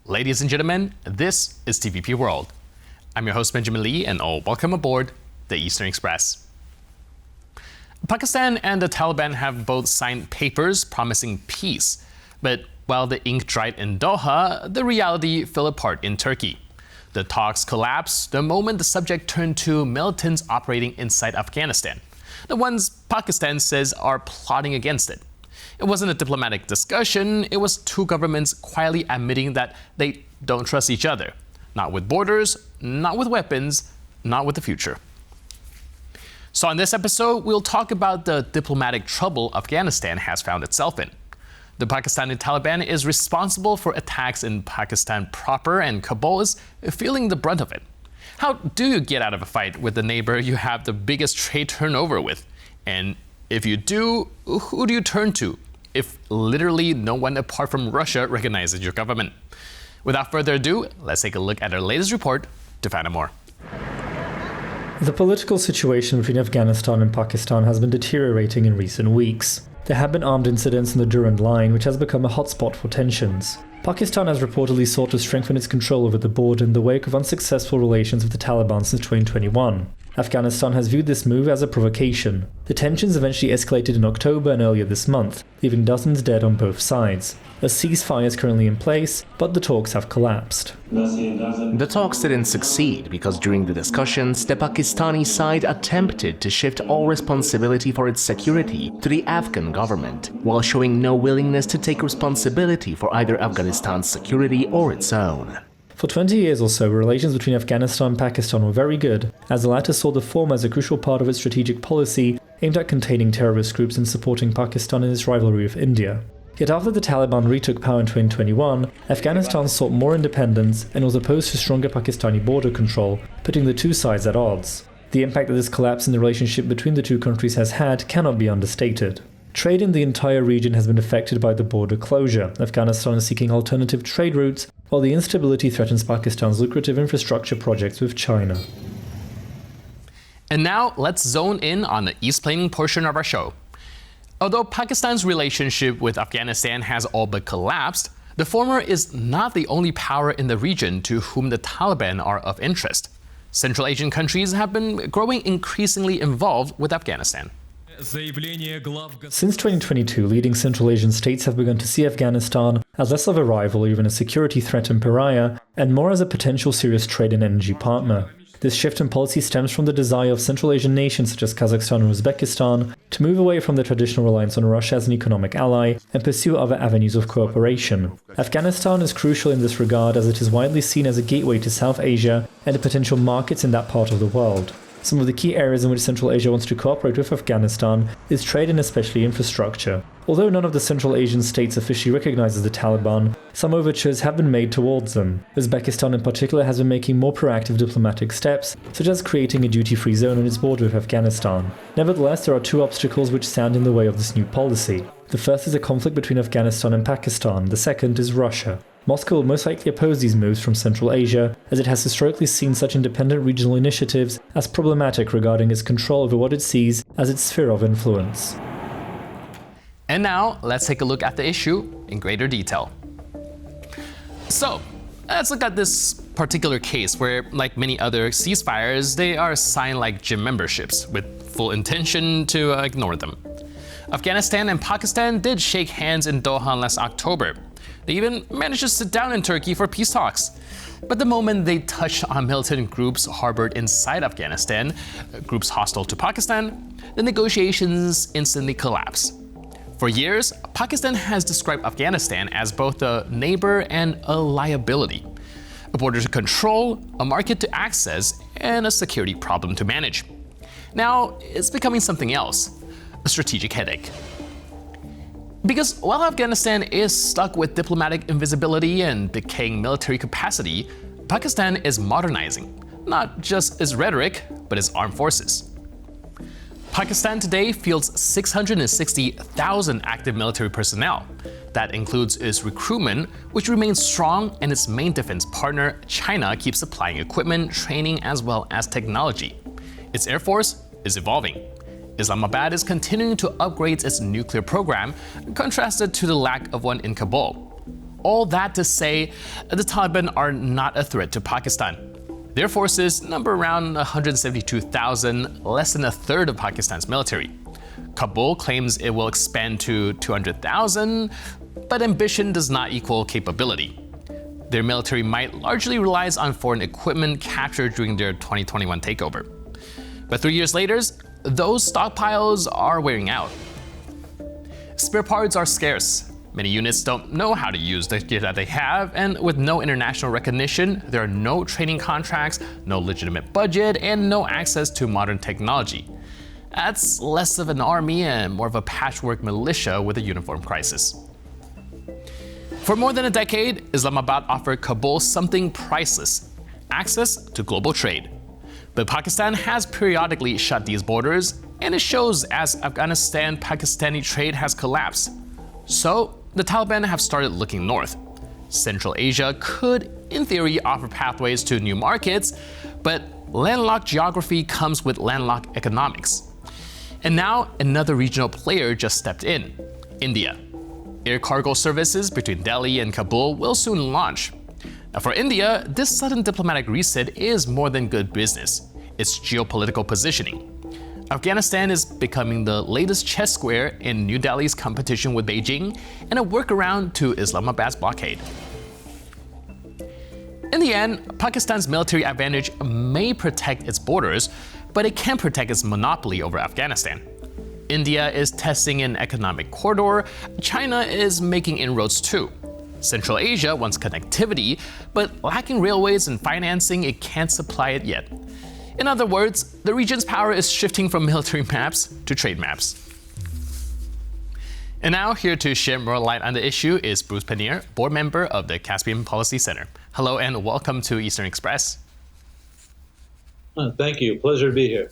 Ladies and gentlemen, this is TVP World. I'm your host Benjamin Lee, and welcome aboard the Eastern Express. Pakistan and the Taliban have both signed papers promising peace, but while the ink dried in Doha, the reality fell apart in Turkey. The talks collapsed the moment the subject turned to militants operating inside Afghanistan, the ones Pakistan says are plotting against it. It wasn't a diplomatic discussion, it was two governments quietly admitting that they don't trust each other. Not with borders, not with weapons, not with the future. So on this episode, we'll talk about the diplomatic trouble Afghanistan has found itself in. The Pakistani Taliban is responsible for attacks in Pakistan proper, and Kabul is feeling the brunt of it. How do you get out of a fight with the neighbor you have the biggest trade turnover with? And if you do, who do you turn to if literally no one apart from Russia recognizes your government? Without further ado, let's take a look at our latest report to find out more. The political situation between Afghanistan and Pakistan has been deteriorating in recent weeks. There have been armed incidents in the Durand Line, which has become a hotspot for tensions. Pakistan has reportedly sought to strengthen its control over the border in the wake of unsuccessful relations with the Taliban since 2021. Afghanistan has viewed this move as a provocation. The tensions eventually escalated in October and earlier this month, leaving dozens dead on both sides. A ceasefire is currently in place, but the talks have collapsed. The talks didn't succeed because during the discussions, the Pakistani side attempted to shift all responsibility for its security to the Afghan government, while showing no willingness to take responsibility for either Afghanistan's security or its own. For 20 years or so, relations between Afghanistan and Pakistan were very good, as the latter saw the former as a crucial part of its strategic policy aimed at containing terrorist groups and supporting Pakistan in its rivalry with India. Yet after the Taliban retook power in 2021, Afghanistan sought more independence and was opposed to stronger Pakistani border control, putting the two sides at odds. The impact that this collapse in the relationship between the two countries has had cannot be understated. Trade in the entire region has been affected by the border closure. Afghanistan is seeking alternative trade routes, while the instability threatens Pakistan's lucrative infrastructure projects with China. And now let's zone in on the East Planning portion of our show. Although Pakistan's relationship with Afghanistan has all but collapsed, the former is not the only power in the region to whom the Taliban are of interest. Central Asian countries have been growing increasingly involved with Afghanistan. Since 2022, leading Central Asian states have begun to see Afghanistan as less of a rival or even a security threat and pariah, and more as a potential serious trade and energy partner. This shift in policy stems from the desire of Central Asian nations such as Kazakhstan and Uzbekistan to move away from their traditional reliance on Russia as an economic ally and pursue other avenues of cooperation. Afghanistan is crucial in this regard as it is widely seen as a gateway to South Asia and to potential markets in that part of the world. Some of the key areas in which Central Asia wants to cooperate with Afghanistan is trade and especially infrastructure. Although none of the Central Asian states officially recognizes the Taliban, some overtures have been made towards them. Uzbekistan in particular has been making more proactive diplomatic steps, such as creating a duty-free zone on its border with Afghanistan. Nevertheless, there are two obstacles which stand in the way of this new policy. The first is a conflict between Afghanistan and Pakistan, the second is Russia. Moscow will most likely oppose these moves from Central Asia, as it has historically seen such independent regional initiatives as problematic regarding its control over what it sees as its sphere of influence. And now, let's take a look at the issue in greater detail. So, let's look at this particular case where, like many other ceasefires, they are signed like gym memberships with full intention to ignore them. Afghanistan and Pakistan did shake hands in Doha last October. They even managed to sit down in Turkey for peace talks. But the moment they touched on militant groups harbored inside Afghanistan, groups hostile to Pakistan, the negotiations instantly collapsed. For years, Pakistan has described Afghanistan as both a neighbor and a liability, a border to control, a market to access, and a security problem to manage. Now, it's becoming something else, a strategic headache. Because while Afghanistan is stuck with diplomatic invisibility and decaying military capacity, Pakistan is modernizing, not just its rhetoric, but its armed forces. Pakistan today fields 660,000 active military personnel. That includes its recruitment, which remains strong, and its main defense partner, China, keeps supplying equipment, training, as well as technology. Its air force is evolving. Islamabad is continuing to upgrade its nuclear program, contrasted to the lack of one in Kabul. All that to say, the Taliban are not a threat to Pakistan. Their forces number around 172,000, less than a third of Pakistan's military. Kabul claims it will expand to 200,000, but ambition does not equal capability. Their military might largely relies on foreign equipment captured during their 2021 takeover. But 3 years later, those stockpiles are wearing out. Spare parts are scarce. Many units don't know how to use the gear that they have, and with no international recognition, there are no training contracts, no legitimate budget, and no access to modern technology. That's less of an army and more of a patchwork militia with a uniform crisis. For more than a decade, Islamabad offered Kabul something priceless: access to global trade. But Pakistan has periodically shut these borders, and it shows as Afghanistan-Pakistani trade has collapsed. So, the Taliban have started looking north. Central Asia could, in theory, offer pathways to new markets, but landlocked geography comes with landlocked economics. And now, another regional player just stepped in: India. Air cargo services between Delhi and Kabul will soon launch. Now, for India, this sudden diplomatic reset is more than good business. It's geopolitical positioning. Afghanistan is becoming the latest chess square in New Delhi's competition with Beijing and a workaround to Islamabad's blockade. In the end, Pakistan's military advantage may protect its borders, but it can't protect its monopoly over Afghanistan. India is testing an economic corridor. China is making inroads too. Central Asia wants connectivity, but lacking railways and financing, it can't supply it yet. In other words, the region's power is shifting from military maps to trade maps. And now, here to share more light on the issue is Bruce Pannier, board member of the Caspian Policy Center. Hello and welcome to Eastern Express. Thank you. Pleasure to be here.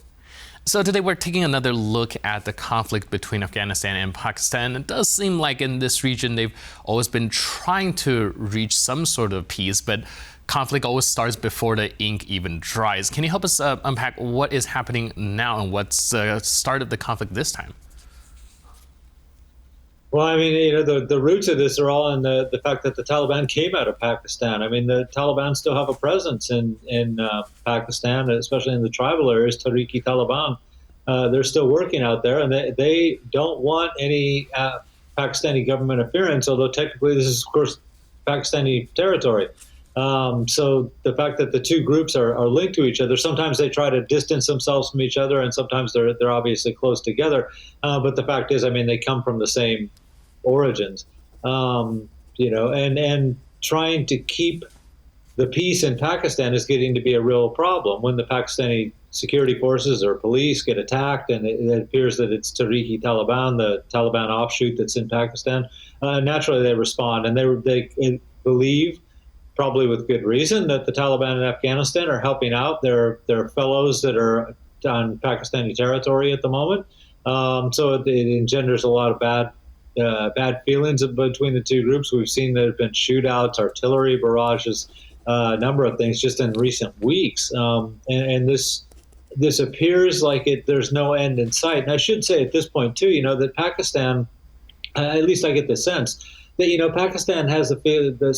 So today we're taking another look at the conflict between Afghanistan and Pakistan. It does seem like in this region they've always been trying to reach some sort of peace, but conflict always starts before the ink even dries. Can you help us unpack what is happening now and what's started the conflict this time? Well, I mean, the roots of this are all in the fact that the Taliban came out of Pakistan. I mean, the Taliban still have a presence in Pakistan, especially in the tribal areas, Tariqi Taliban. They're still working out there, and they don't want any Pakistani government interference, although technically this is, of course, Pakistani territory. So the fact that the two groups are linked to each other, sometimes they try to distance themselves from each other, and sometimes they're obviously close together. But the fact is, I mean, they come from the same origins, and trying to keep the peace in Pakistan is getting to be a real problem when the Pakistani security forces or police get attacked, and it appears that it's Tariqi Taliban, the Taliban offshoot that's in Pakistan. Naturally, they respond, and they believe, probably with good reason, that the Taliban in Afghanistan are helping out their fellows that are on Pakistani territory at the moment. So it engenders a lot of bad feelings between the two groups. We've seen there have been shootouts, artillery barrages, a number of things just in recent weeks. And this appears like there's no end in sight. And I should say at this point too, that Pakistan, at least I get the sense that Pakistan has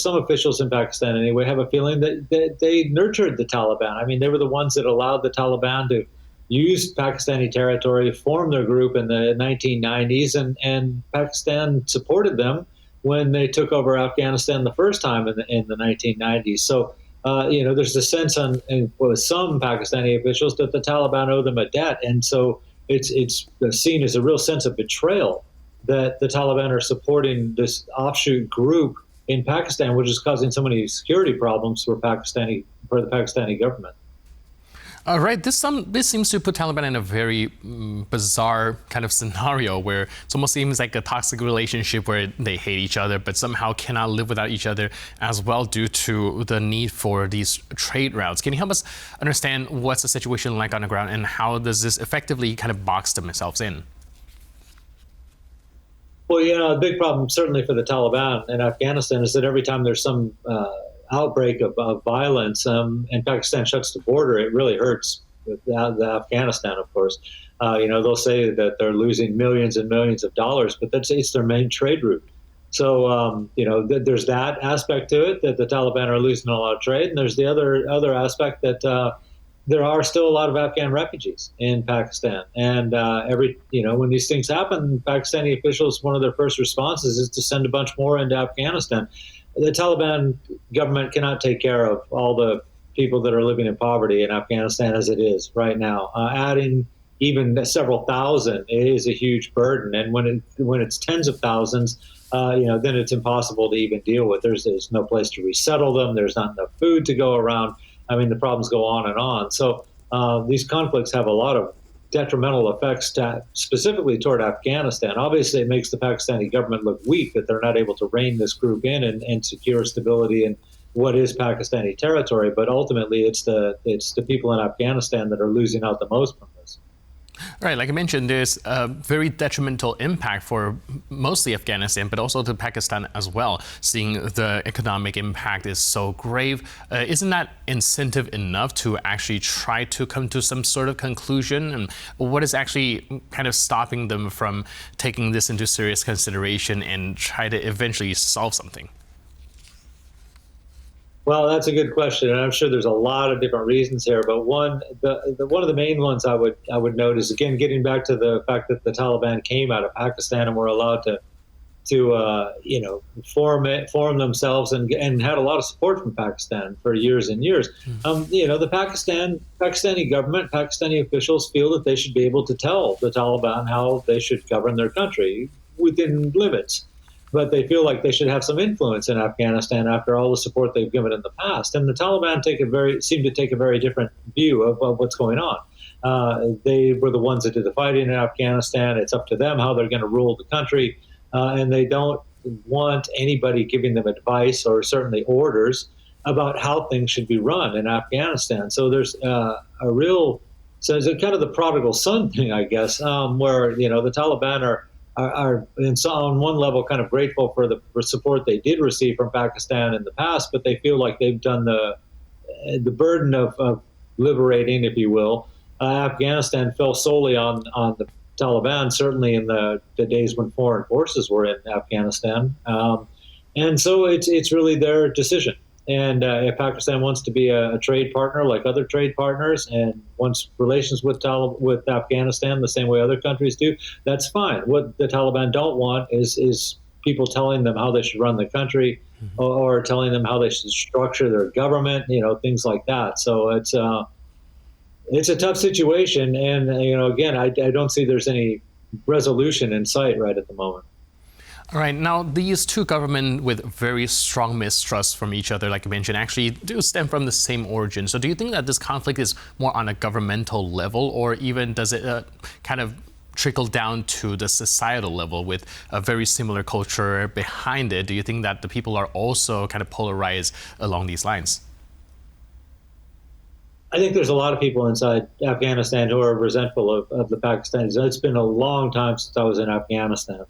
some officials in Pakistan anyway have a feeling that they nurtured the Taliban. I mean, they were the ones that allowed the Taliban to use Pakistani territory, form their group in the 1990s, and Pakistan supported them when they took over Afghanistan the first time in the 1990s. So, there's a sense with some Pakistani officials that the Taliban owe them a debt, and so it's seen as a real sense of betrayal that the Taliban are supporting this offshoot group in Pakistan, which is causing so many security problems for the Pakistani government. All right, this seems to put Taliban in a very bizarre kind of scenario where it almost seems like a toxic relationship where they hate each other, but somehow cannot live without each other as well due to the need for these trade routes. Can you help us understand what's the situation like on the ground and how does this effectively kind of box themselves in? Well, a big problem certainly for the Taliban in Afghanistan is that every time there's some outbreak of violence and Pakistan shuts the border, it really hurts the Afghanistan, of course. They'll say that they're losing millions and millions of dollars, but it's their main trade route. So there's that aspect to it, that the Taliban are losing a lot of trade, and there's the other aspect that there are still a lot of Afghan refugees in Pakistan, and when these things happen, Pakistani officials, one of their first responses is to send a bunch more into Afghanistan. The Taliban government cannot take care of all the people that are living in poverty in Afghanistan as it is right now. Adding even several thousand is a huge burden, and when it's tens of thousands, then it's impossible to even deal with. There's no place to resettle them. There's not enough food to go around. I mean, the problems go on and on. So these conflicts have a lot of detrimental effects specifically toward Afghanistan. Obviously, it makes the Pakistani government look weak that they're not able to rein this group in and secure stability in what is Pakistani territory. But ultimately, it's the people in Afghanistan that are losing out the most from this. Right, like I mentioned, there's a very detrimental impact for mostly Afghanistan, but also to Pakistan as well, seeing the economic impact is so grave. Isn't that incentive enough to actually try to come to some sort of conclusion? And what is actually kind of stopping them from taking this into serious consideration and try to eventually solve something? Well, that's a good question, and I'm sure there's a lot of different reasons here. But one of the main ones I would note is, again, getting back to the fact that the Taliban came out of Pakistan and were allowed to form themselves and had a lot of support from Pakistan for years and years. The Pakistani government, Pakistani officials feel that they should be able to tell the Taliban how they should govern their country within limits. But they feel like they should have some influence in Afghanistan after all the support they've given in the past. And the Taliban seem to take a very different view of what's going on. They were the ones that did the fighting in Afghanistan. It's up to them how they're going to rule the country. And they don't want anybody giving them advice or certainly orders about how things should be run in Afghanistan. So there's so it's kind of the prodigal son thing, I guess, where, the Taliban are on one level kind of grateful for the support they did receive from Pakistan in the past, but they feel like they've done the burden of liberating, if you will. Afghanistan fell solely on the Taliban, certainly in the days when foreign forces were in Afghanistan. And so it's really their decision. And if Pakistan wants to be a trade partner like other trade partners and wants relations with Afghanistan the same way other countries do, that's fine. What the Taliban don't want is people telling them how they should run the country, or telling them how they should structure their government, things like that. So it's a tough situation. And, again, I don't see there's any resolution in sight right at the moment. All right, now these two governments with very strong mistrust from each other, like you mentioned, actually do stem from the same origin. So do you think that this conflict is more on a governmental level, or even does it kind of trickle down to the societal level with a very similar culture behind it? Do you think that the people are also kind of polarized along these lines? I think there's a lot of people inside Afghanistan who are resentful of the Pakistanis. It's been a long time since I was in Afghanistan.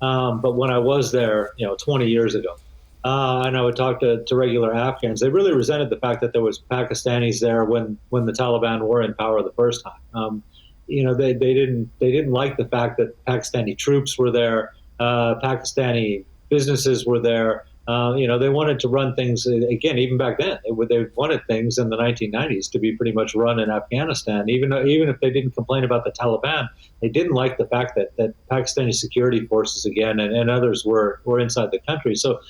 But when I was there, 20 years ago, and I would talk to regular Afghans, they really resented the fact that there was Pakistanis there when the Taliban were in power the first time. They didn't like the fact that Pakistani troops were there, Pakistani businesses were there. They wanted to run things, again, even back then. They wanted things in the 1990s to be pretty much run in Afghanistan. Even if they didn't complain about the Taliban, they didn't like the fact that Pakistani security forces, again, and others were inside the country. So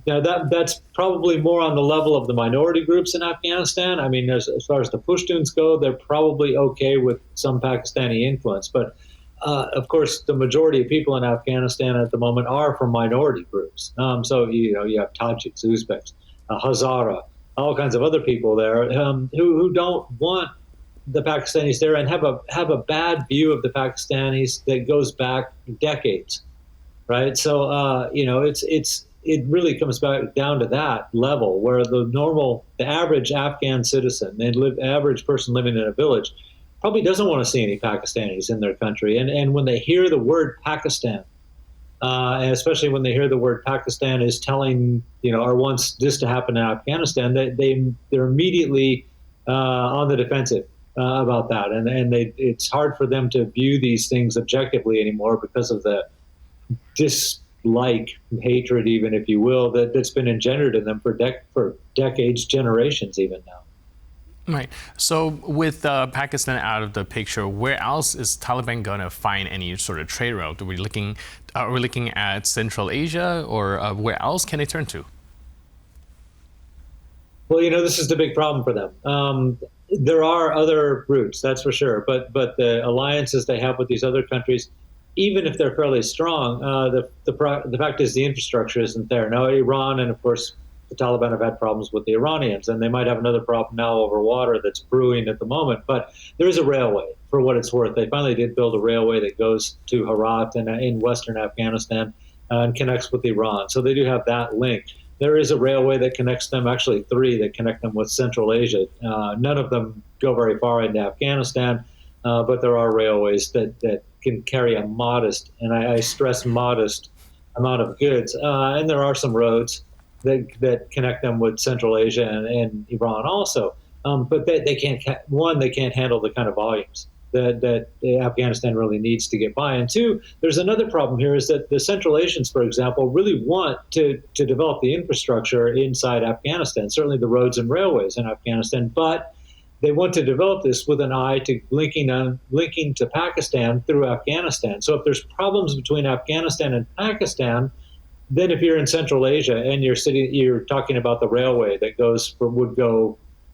that's probably more on the level of the minority groups in Afghanistan. I mean, as far as the Pashtuns go, they're probably okay with some Pakistani influence. But of course, the majority of people in Afghanistan at the moment are from minority groups. So you have Tajiks, Uzbeks, Hazara, all kinds of other people there who don't want the Pakistanis there and have a bad view of the Pakistanis that goes back decades, right? So it really comes back down to that level where the average Afghan citizen, average person living in a village, probably doesn't want to see any Pakistanis in their country. And when they hear the word Pakistan, and especially when they hear the word Pakistan is telling, or wants this to happen in Afghanistan, they're immediately on the defensive about that. And it's hard for them to view these things objectively anymore because of the hatred, even if you will, that's been engendered in them for decades, generations, even now. Right. So with Pakistan out of the picture, where else is Taliban going to find any sort of trade route? Are we looking at Central Asia, or where else can they turn to? Well, this is the big problem for them. There are other routes, that's for sure, but the alliances they have with these other countries, even if they're fairly strong, the fact is the infrastructure isn't there. Now, Iran and, of course, the Taliban have had problems with the Iranians, and they might have another problem now over water that's brewing at the moment. But there is a railway, for what it's worth. They finally did build a railway that goes to Herat and in western Afghanistan and connects with Iran. So they do have that link. There is a railway that connects them, actually three that connect them with Central Asia. None of them go very far into Afghanistan, but there are railways that can carry a modest, and I stress modest, amount of goods. And there are some roads that connect them with Central Asia and Iran also. But they can't, one, they can't handle the kind of volumes that Afghanistan really needs to get by. And two, there's another problem here is that the Central Asians, for example, really want to develop the infrastructure inside Afghanistan, certainly the roads and railways in Afghanistan, but they want to develop this with an eye to linking to Pakistan through Afghanistan. So if there's problems between Afghanistan and Pakistan, then if you're in Central Asia and you're talking about the railway that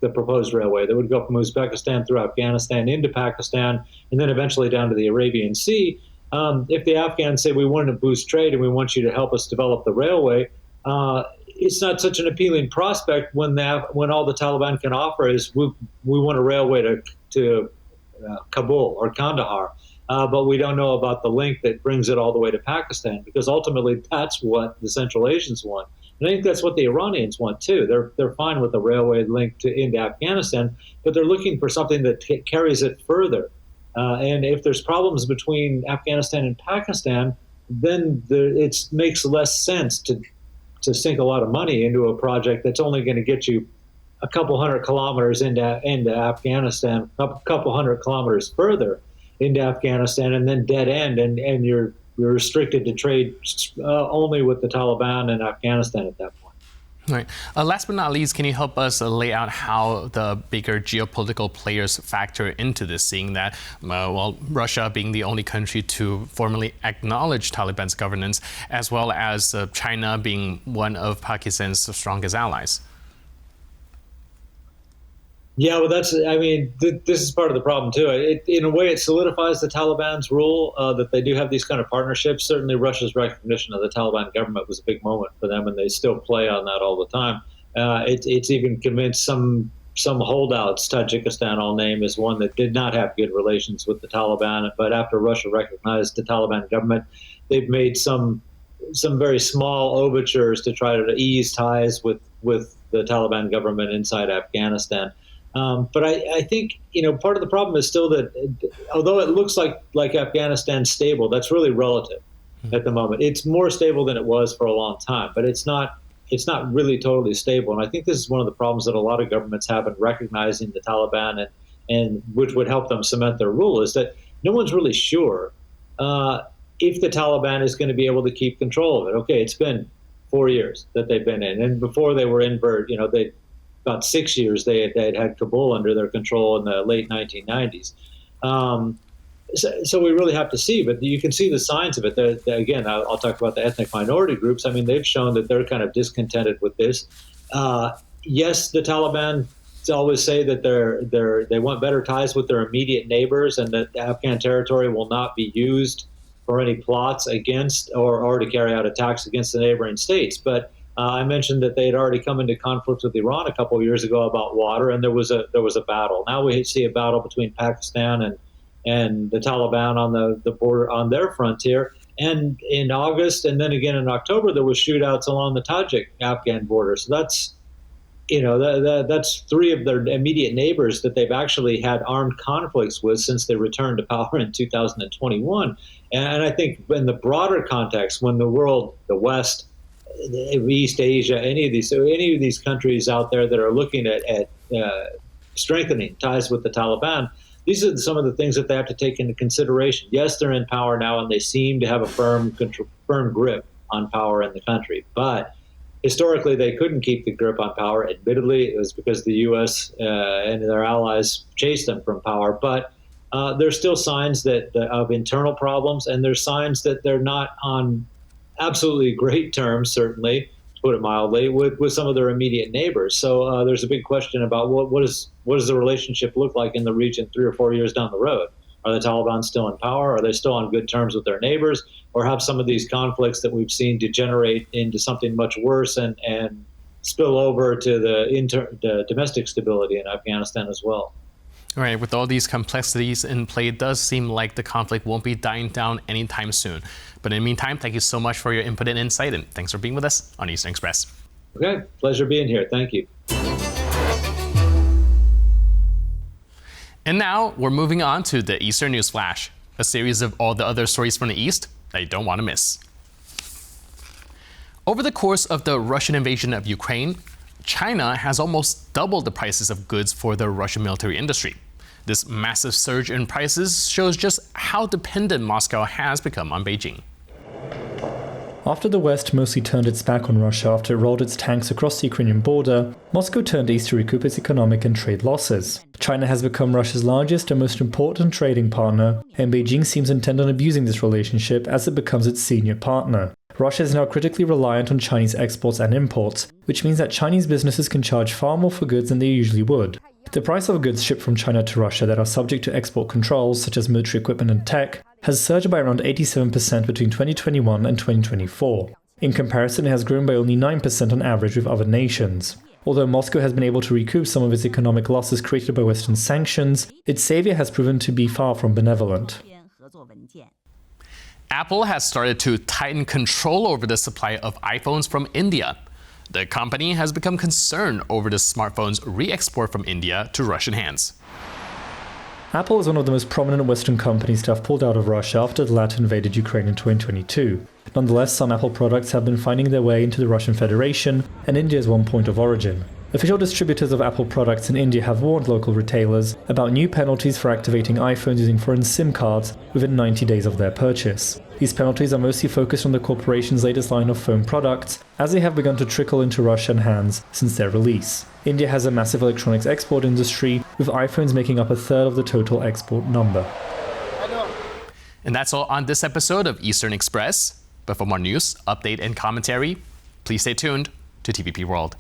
the proposed railway that would go from Uzbekistan through Afghanistan into Pakistan and then eventually down to the Arabian Sea. If the Afghans say we want to boost trade and we want you to help us develop the railway, it's not such an appealing prospect when all the Taliban can offer is we want a railway to Kabul or Kandahar. But we don't know about the link that brings it all the way to Pakistan, because ultimately that's what the Central Asians want. And I think that's what the Iranians want too. They're fine with the railway link into Afghanistan, but they're looking for something that carries it further. And if there's problems between Afghanistan and Pakistan, then it makes less sense to sink a lot of money into a project that's only going to get you a couple hundred kilometers into Afghanistan, a couple hundred kilometers further into Afghanistan, and then dead end, and you're restricted to trade only with the Taliban and Afghanistan at that point. Right. Last but not least, can you help us lay out how the bigger geopolitical players factor into this, seeing that, Russia being the only country to formally acknowledge Taliban's governance, as well as China being one of Pakistan's strongest allies? Yeah, well, this is part of the problem, too. In a way, it solidifies the Taliban's rule that they do have these kind of partnerships. Certainly, Russia's recognition of the Taliban government was a big moment for them, and they still play on that all the time. It's even convinced some holdouts, Tajikistan, I'll name, is one that did not have good relations with the Taliban. But after Russia recognized the Taliban government, they've made some very small overtures to try to ease ties with the Taliban government inside Afghanistan. But I think, part of the problem is still that although it looks like Afghanistan's stable, that's really relative at the moment. It's more stable than it was for a long time, but it's not really totally stable. And I think this is one of the problems that a lot of governments have in recognizing the Taliban and which would help them cement their rule, is that no one's really sure if the Taliban is going to be able to keep control of it. Okay, it's been 4 years that they've been in, and before they were in, about 6 years they had Kabul under their control in the late 1990s. So we really have to see, but you can see the signs of it. Again, I'll talk about the ethnic minority groups. I mean, they've shown that they're kind of discontented with this. Yes, the Taliban always say that they want better ties with their immediate neighbors, and that Afghan territory will not be used for any plots against or to carry out attacks against the neighboring states. But I mentioned that they had already come into conflict with Iran a couple of years ago about water, and there was a battle. Now we see a battle between Pakistan and the Taliban on the border, on their frontier. And in August, and then again in October, there was shootouts along the Tajik-Afghan border. So that's that's three of their immediate neighbors that they've actually had armed conflicts with since they returned to power in 2021. And I think in the broader context, when the world, the West, East Asia, any of these countries out there that are looking at strengthening ties with the Taliban, these are some of the things that they have to take into consideration. Yes, they're in power now, and they seem to have a firm grip on power in the country. But historically, they couldn't keep the grip on power. Admittedly, it was because the U.S. And their allies chased them from power. But there's still signs of internal problems, and there's signs that they're not on absolutely great terms, certainly, to put it mildly, with some of their immediate neighbors. So there's a big question about what does the relationship look like in the region 3 or 4 years down the road? Are the Taliban still in power? Are they still on good terms with their neighbors? Or have some of these conflicts that we've seen degenerate into something much worse and spill over to the domestic stability in Afghanistan as well? All right, with all these complexities in play, it does seem like the conflict won't be dying down anytime soon. But in the meantime, thank you so much for your input and insight, and thanks for being with us on Eastern Express. Okay, pleasure being here. Thank you. And now we're moving on to the Eastern News Flash, a series of all the other stories from the East that you don't want to miss. Over the course of the Russian invasion of Ukraine, China has almost doubled the prices of goods for the Russian military industry. This massive surge in prices shows just how dependent Moscow has become on Beijing. After the West mostly turned its back on Russia after it rolled its tanks across the Ukrainian border, Moscow turned east to recoup its economic and trade losses. China has become Russia's largest and most important trading partner, and Beijing seems intent on abusing this relationship as it becomes its senior partner. Russia is now critically reliant on Chinese exports and imports, which means that Chinese businesses can charge far more for goods than they usually would. The price of goods shipped from China to Russia that are subject to export controls, such as military equipment and tech, has surged by around 87% between 2021 and 2024. In comparison, it has grown by only 9% on average with other nations. Although Moscow has been able to recoup some of its economic losses created by Western sanctions, its savior has proven to be far from benevolent. Apple has started to tighten control over the supply of iPhones from India. The company has become concerned over the smartphones' re-export from India to Russian hands. Apple is one of the most prominent Western companies to have pulled out of Russia after the latter invaded Ukraine in 2022. Nonetheless, some Apple products have been finding their way into the Russian Federation, and India is one point of origin. Official distributors of Apple products in India have warned local retailers about new penalties for activating iPhones using foreign SIM cards within 90 days of their purchase. These penalties are mostly focused on the corporation's latest line of phone products, as they have begun to trickle into Russian hands since their release. India has a massive electronics export industry, with iPhones making up a third of the total export number. And that's all on this episode of Eastern Express. But for more news, update, and commentary, please stay tuned to TVP World.